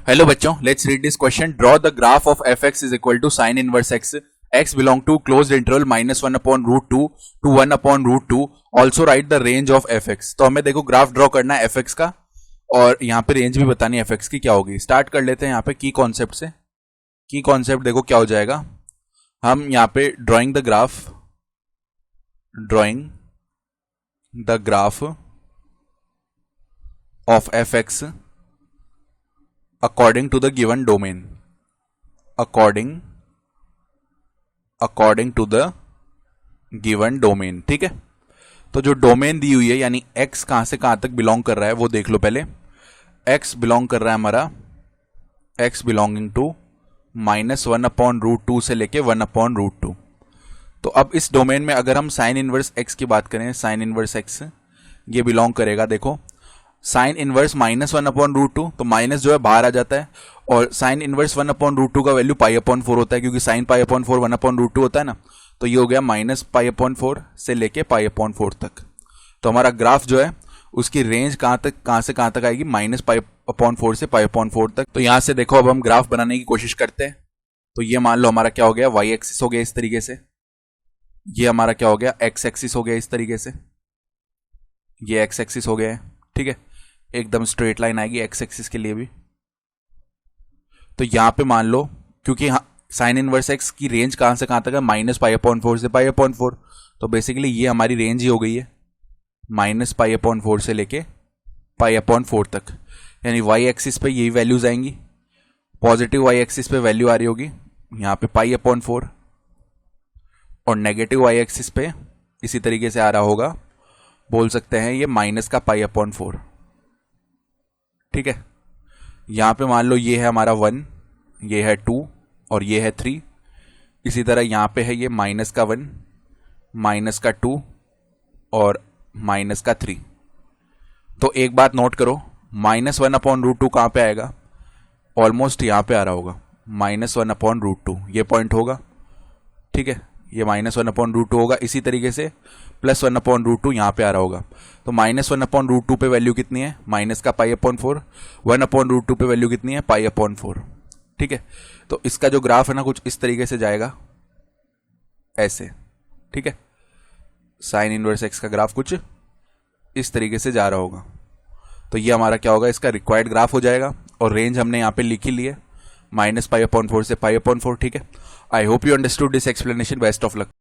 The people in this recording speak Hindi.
हेलो बच्चों, let's read this question. Draw the graph of F X is equal to sine inverse X. X belong to closed interval -1/√2 to 1/√2. Also write the range of F X. तो हमें देखो ग्राफ ड्रॉ करना है एफ एक्स का और यहाँ पे रेंज भी बतानी है एफ एक्स की क्या होगी. स्टार्ट कर लेते हैं यहाँ पे की कॉन्सेप्ट से. की कॉन्सेप्ट देखो क्या हो जाएगा. हम यहाँ पे drawing the graph of F x according to the given domain. according to the given domain. ठीक है, तो जो डोमेन दी हुई है यानी x कहां से कहां तक बिलोंग कर रहा है वो देख लो पहले. x बिलोंग कर रहा है हमारा x बिलोंगिंग टू -1/√2 से लेके 1/√2. तो अब इस डोमेन में अगर हम साइन इनवर्स x की बात करें, साइन इनवर्स x ये बिलोंग करेगा. देखो साइन इनवर्स -1/√2, तो माइनस जो है बाहर आ जाता है और साइन इनवर्स 1/√2 का वैल्यू π/4 होता है क्योंकि साइन π/4 1/√2 होता है ना. तो ये हो गया -π/4 से लेके π/4 तक. तो हमारा ग्राफ जो है उसकी रेंज कहां से कहां तक आएगी, -π/4 से π/4 तक. तो यहां से देखो अब हम ग्राफ बनाने की कोशिश करते हैं. तो ये मान लो हमारा क्या हो गया, y एक्सिस हो गया इस तरीके से. ये हमारा क्या हो गया, x एक्सिस हो गया इस तरीके से. ये x एक्सिस हो गया है. ठीक है, एकदम स्ट्रेट लाइन आएगी एक्स एक्सिस के लिए भी. तो यहां पे मान लो क्योंकि साइन इनवर्स एक्स की रेंज कहां से कहां तक है, -π/4 से π/4. तो बेसिकली ये हमारी रेंज ही हो गई है -π/4 से लेके π/4 तक. यानी वाई एक्सिस पे यही वैल्यूज आएंगी. पॉजिटिव वाई एक्सिस पे वैल्यू आ रही होगी यहां पे π/4 और नेगेटिव वाई एक्सिस पे इसी तरीके से आ रहा होगा, बोल सकते हैं ये माइनस का π/4. ठीक है, यहां पे मान लो ये है हमारा 1, ये है 2 और ये है 3. इसी तरह यहां पे है ये -1, -2 और -3. तो एक बात नोट करो, -1/√2 कहां पे आएगा, ऑलमोस्ट यहां पे आ रहा होगा -1/√2. ये पॉइंट होगा. ठीक है, ये -1/√2 होगा. इसी तरीके से +1/√2 यहां पे आ रहा होगा. तो -1/√2 पे वैल्यू कितनी है, माइनस का π/4. 1/√2 पे वैल्यू कितनी है, π/4. ठीक है, तो इसका जो ग्राफ है ना कुछ इस तरीके से जाएगा ऐसे. ठीक है, साइन इनवर्स एक्स का ग्राफ कुछ इस तरीके से जा रहा होगा. तो ये हमारा क्या होगा, इसका रिक्वायर्ड ग्राफ हो जाएगा. और रेंज हमने यहाँ पे लिख ही ली है -π/4 से π/4. ठीक है, I hope you understood this explanation. Best of luck.